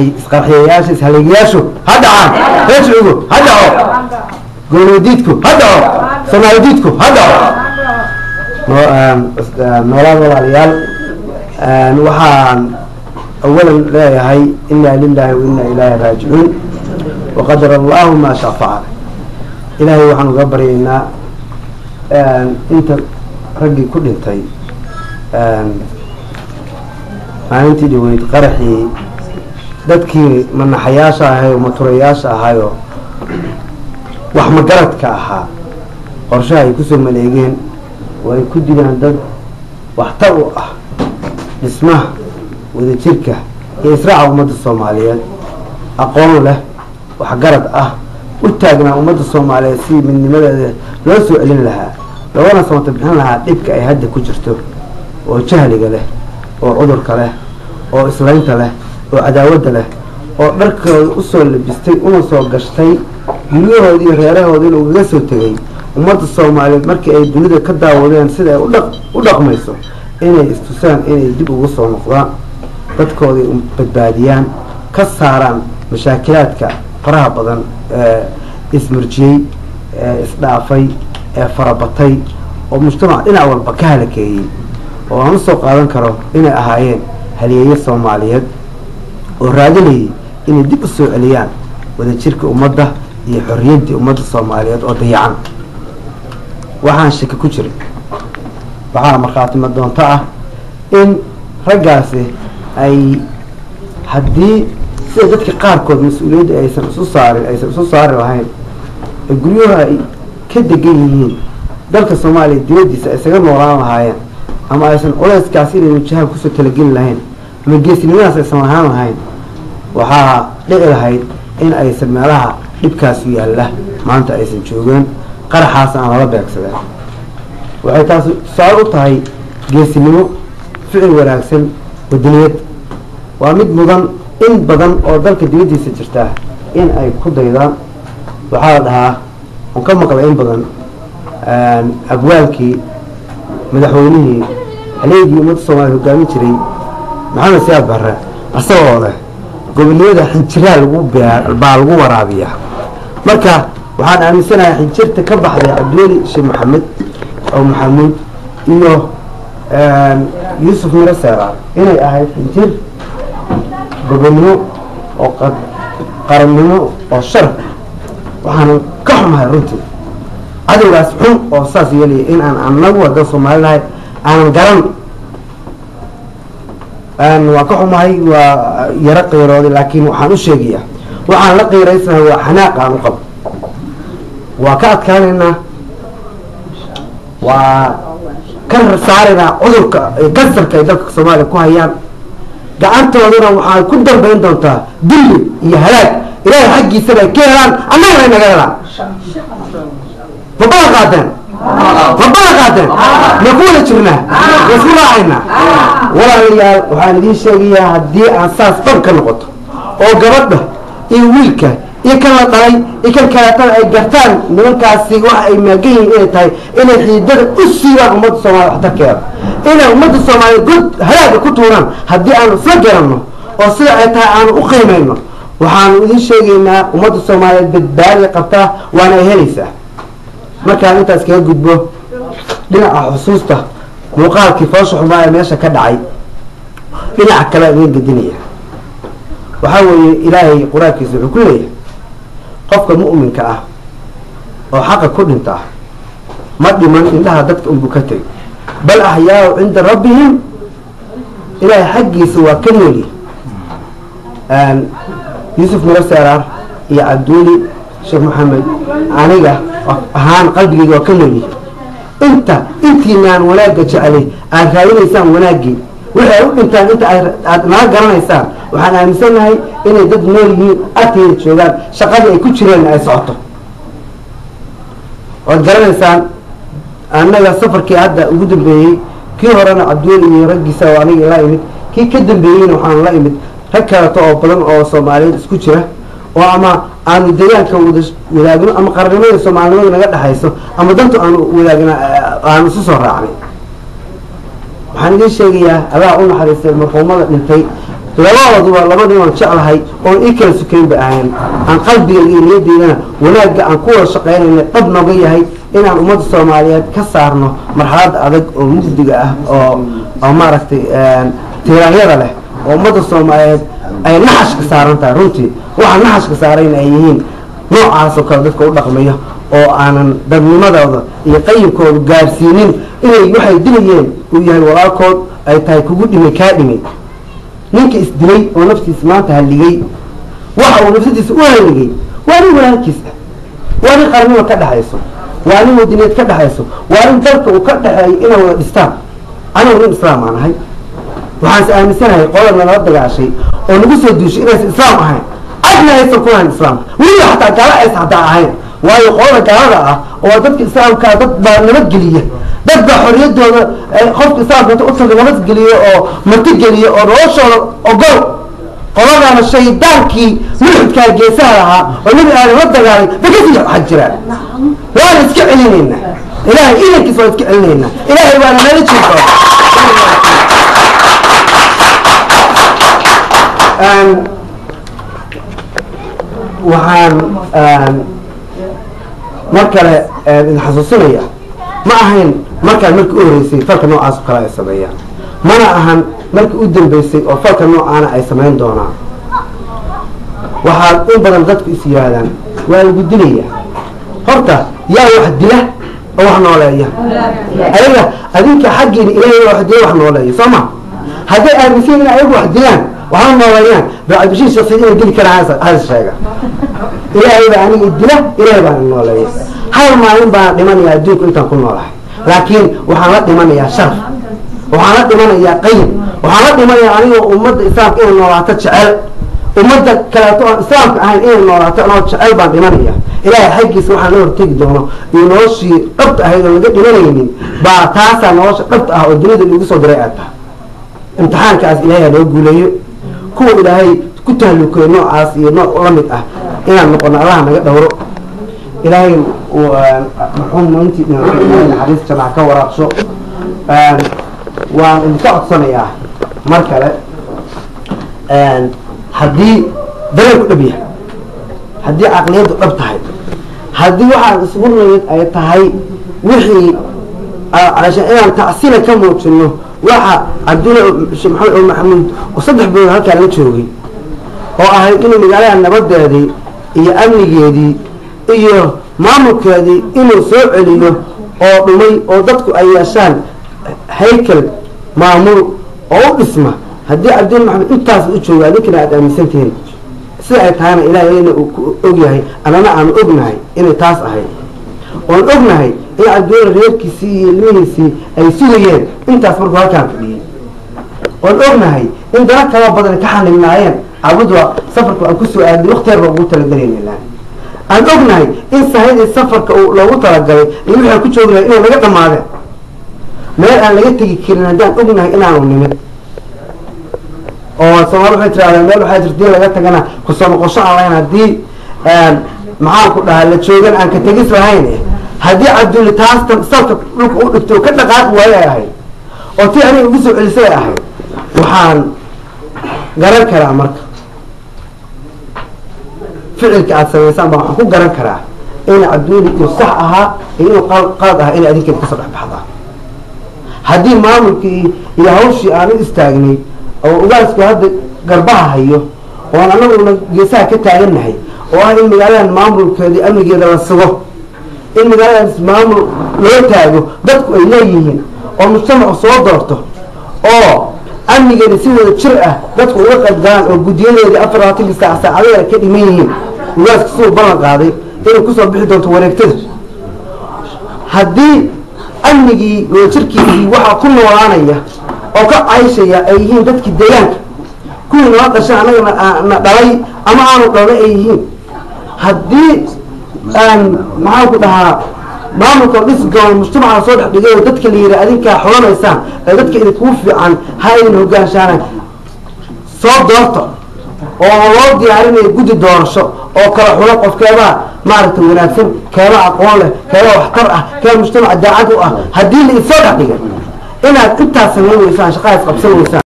isqarxiyayaasha ishalagayaashu ha dhacaan reercigu ha dhaco goolodiidku ha dhaco soomaalidiidku ha dhaco noolaad walaalayaal waxaan awalan leeyahay inaa lilaahi wa inaa ilaahi raajicuun waqadar allahu maa shaa facala ilaahay waxaan uga baryaynaa inta raggii ku dhintay maalintii dhaweyd qaraxii dadkii manaxayaasha ahay oo maturayaasha ahayoo wax magaradka ahaa qorshaha ay kusoo maleegeen oo ay ku dilaan dad waxtar u ah dhismaha wadajirka iyo israaca ummadda soomaaliyeed aqoon leh waxgarad ah u taagnaa ummadda soomaaliyeed si midnimadeeda loo soo celin lahaa loogana samata bixin lahaa dhibka ay hadda ku jirto oo jahliga leh oo cudurka leh oo islaynta leh oo cadaawadda leh oo dharkooda usoo labistay una soo gashtay guryahoodi iyo reerahoodiina ugaga soo tegay ummadda soomaaliyeed markii ay dunida ka daawadeen sida ay u dhaqmayso inay istusaan inay dib ugu soo noqdaan dadkoodii badbaadiyaan ka saaraan mashaakilaadka faraha badan ee ismurjiyey ee isdhaafay ee farabatay oo mujtamac dhinac walba ka halakeeyey oo aan usoo qaadan karo inay ahaayeen haliyeeye soomaaliyeed oo raadinayay inay dib u soo celiyaan wadajirka ummadda iyo xorriyaddii ummadda soomaaliyeed oo dayacan waxaan shaki ku jiray waxaa markhaatimo doonto ah in raggaasi ay haddii sida dadka qaarkood mas-uuliyadda aysan isu saari lahayn ee guryaha ay ka degan yihiin dalka soomaaliya dibaddiisa ay isaga noolaan lahaayeen ama aysan culeyskaas inay wajahaan kusoo talageli lahayn ama geesinimadaas aysan lahaan lahayn waxaa dhici lahayd in aysan meelaha dhibkaasu yaalla maanta aysan joogeen qaraxaas aan lala beegsadeen waxay taas tusaale u tahay geesinimo ficil wanaagsan wadaniyad waa mid mudan in badan oo dalka dibaddiisa jirtaa in ay ku daydaan waxaa la dhahaa on ka maqlay in badan abwaalkii madaxweynihii haleegii ummadda soomaaliya hogaamin jiray maxamed siyaad barre asagoo leh gobonimada xinjiraa baa lagu waraabiyaa marka waxaan aaminsanahay xinjirta ka baxday cabdiweli sheekh maxamed oo maxamuud iyo yuusuf miro seeraar inay ahayd xinjir gobonnimo oo qarannimo oo sharaf waxaana ka xumahay runtii cadowgaas xun oo saas yeelaya in aan anagu wadda soomaalinahay aanan garan waa ka xumahay waa yaro qiirooday laakiin waxaan u sheegayaa waxaan la qiiraysanahay waa xanaaq aan u qabo waa ka adkaanaynaa waa ka saaraynaa cudurka kansarka ay dalka soomaaliya ku hayaan gacantoodana waxaa ku dambayn doontaa dulli iyo halaag ilaahay xaggiisana ay ka helaan annagana ay naga helaan mabala qaadeen ma ku wada jirnaa waisku raacaynaa walaalayaal waxaan idiin sheegayaa haddii aan saas dhab ka noqoto oo gabadha iyo wiilka iyo kan la dhalay iyo kan kaleetana ay gartaan nimankaasi waxa ay maagan yihiin inay tahay inay xiidada u siibaan ummadda soomaaliya waxtarkeeda inay ummadda soomaaliya god halaaga ku tuuraan haddii aanu isla garanno oo sida ay tahay aanu u qiimayno waxaanu idiin sheegaynaa ummadda soomaaliyeed badbaadiya qabtaa waana ay helaysaa markaan intaas kaga gudbo dhinaca xusuusta muuqaalkii foosha xumaa ee meesha ka dhacay dhinaca kale idin gedinaya waxaa weeye ilaahay qur-aankiisa wuxuu ku leeyahay qofka mu'minka ah oo xaqa ku dhinta ma dhiman indhaha dadka unbuu ka tegay bal axyaau cinda rabbihim ilaahay xaggiisa waa ka nooli yuusuf miro seeraar iyo cabduuli sheekh maxamed aniga ahaan qalbigeyga waa ka noolyihi intiinaan wanaagga jecelay aad raadinaysaan wanaaggii waxay u dhintaan inta aad naga garanaysaan waxaan aaminsanahay inay dad nool yihiin agteeda joogaan shaqadii ay ku jireen ay socoto waad garanaysaan annaga safarkii hadda ugu dambeeyey kii horena cabdiweli iyo raggiisa oo aniga la imid kii ka dambeeyeyna waxaan la imid rag kaleto oo badan oo soomaaliyeed isku jira oo ama aanu deegaanka wadaagno ama qarnimada soomaalinimada naga dhexayso ama dantu aanu wadaagna aanu isu soo raacnay waxaan idiin sheegayaa adaa u naxariistay marxuumada dhintay labadii waan jeclahay oo ii kala sukayn ba ahayn aan qalbigayga iyo niyadayda wanaagga aan ku wada shaqaynayna dhab nooga yahay inaan ummadda Soomaaliyeed ka saarno marxalad adag oo mugdiga ah oo maaragtay tiraanyada leh oo ummadda Soomaaliyeed ay naxash ka saaran tahay runtii waxa naxash ka saaran ay yihiin noocaas oo kala dadka u dhaqmayo oo aanan dadnimadooda iyo qaybkooda gaarsiinin inay waxay dilayeen uu yahay walaalkood ay tahay kugu dhimay ka dhimay ninka isdilay oo naftiisa maanta haligay waxa uu naftiisa u haligay waa nin walaalkiisa waa nin qarnimo ka dhaxayso waa nin wadaniyeed ka dhaxayso waa nin dalka uu ka dhaxay inay wada dhistaan anigu nin islaam aan ahay waxaan aaminsanahay qolada la dagaashay oo nagu soo duushay inay islaam ahayn adna aysan ku ahayn islaam weliba xataa gaala aysan xataa ahayn waayo qolada gaalada ah oo dadka islaamka dad baa nabadgeliya dad baa xorriyadooda qofka islaamka u taga nabadgeliyo oo martigeliyo oo noloshooda ogol qoladana shaydaankii mulxidkaa geesaha lahaa oo nabi aadan la dagaalay bakasii xag jiraan waana iska celinaynaa ilaahay idankiisa waa iska celinaynaa ilaahay baana nala jirto waxaan markale idin xasuusinaya ma ahayn markaan markii u horeysay falka noocaas kale ay sameeyaan mana ahan markii u dambeysay oo falka noocaana ay samayn doonaan waxaa in badan dadku is yirahdaan waa lagu dilaya horta yaa wax dila oo wax nooleeya ayaga adinka xaggiina ilaahay wax dila wax nooleeya sooma hadday aaminsan in ayagu wax dilaan waxaan nooleeyaan bacdishiin shakhsiyan dili kara hada sheega ilaahay baa aniga dila ilaahay baa nooleeya hal maalin baan dhimanayaa adduunka intaan ku noolahay laakiin waxaan la dhimanayaa shar waxaan la dhimanayaa qayb waxaan la dhimanayaa aniga ummadda islaamka inay noolaato jecel ummadda kaleeto aan islaamka ahayn inay noolaato anoo jecel baan dhimanaya ilaahay xaggiisa waxaan la hortegi doono iyo noloshii dhabta ahayd oo laga dhimanaynin baa taasaa nolosha dhabta ah oo dunida lagu soo diray aad tahay imtixaankaas ilaahay noo guuleeyo kuwa ilaahay ku tahluukayo noocaas iyo nooc la mid ah inaan noqono allaha naga dhowro ilaahay marxuum intii naxariis jamac ka waraaqsho waan idinka codsanayaa mar kale haddii dareenku dhab yahay haddii caqliyaddu dhab tahay haddii waxaan isugu nimid ay tahay wixii علشان إنا تعسينا كم وشنو واحد عبدنا محمد أو محمود وصدق بين هالك على وجهه هو أهل إنه مجالي أن نبدأ هذه هي أمن جدي هي مامك هذه إنه سوء عليه أو بمي أو ضدك أي عشان هيكل معمول أو اسمه هدي عبدنا محمد أنت تعرف وجهه هذيك أنا أدري سنتين ساعة هنا إلى هنا أجيه أنا نعم أبنهي إنه تعرف هاي والأبنهي إيه عبدنا غير كسي الميسي أي سوريين أنت أصبر بها كان فيه والأبنهي إنت لا كلام بدل كحن من عين عبدوا سفرك أو كسو أدي اختيار ربوت الدليل الآن الأبنهي إن سهيد السفر لو ترجع يروح كل شغله إنه ما جت معه ما أنا لقيت كيرنا ده أبنهي إنا ونمت أو صور حتى على مال حتى دي لقيت أنا خصوصا قصة على هنا دي معاك اللي تشوفين أنك تجلس هينه هدي عبد اللي تاست صوت لك كذا قاعد وياه هاي وتعني بيسوي الساعة هاي وحان قرر كرا مرك فعل كعاد سوي سامع هو قرر كرا إن عبد اللي يصحها إنه قاضها إلى هذيك القصة بحضها هدي ما ملكي يهوشي أنا استاجني أو قاس كهذا قربها هيو وأنا نقول جسا كتاعنا هي وهذا المجال ما ملكي أمي جدا والصغر المجال اسمه لو تاجو dadku ay leeyihiin oo mujtamac soo doorto oo amnigeena si wada jir ah dadku uga qadgaan oo gudiyadeedii 24 saacada ka dhimayeen waas soo balan qaaday inuu ku soo bixi doonto wareegtada hadii amnigii oo jirkiisii waxa ku noolaanaya oo ka caayshaya ay yihiin dadkii deegaanka kuwii noo dhashay anaga dhalay ama aanu dhalay ay yihiin hadii maxaa ku dhahaa maamulka dhisga mujtamaca soo dhaxdhigay dadka la yiraahdo adinka xoolaysaan dadka idin ku fiican hay'in hogaanshaana soo doorto oo loo diyaarinayo gudi doorasho oo kala xulo qofkeeda maaragtay wanaagsan kala aqoon leh kala waxtar ah kala mujtamaca daacad u ah hadii la soo dhaxdhigay inaad intaas sameeyaan shaqaas qabsan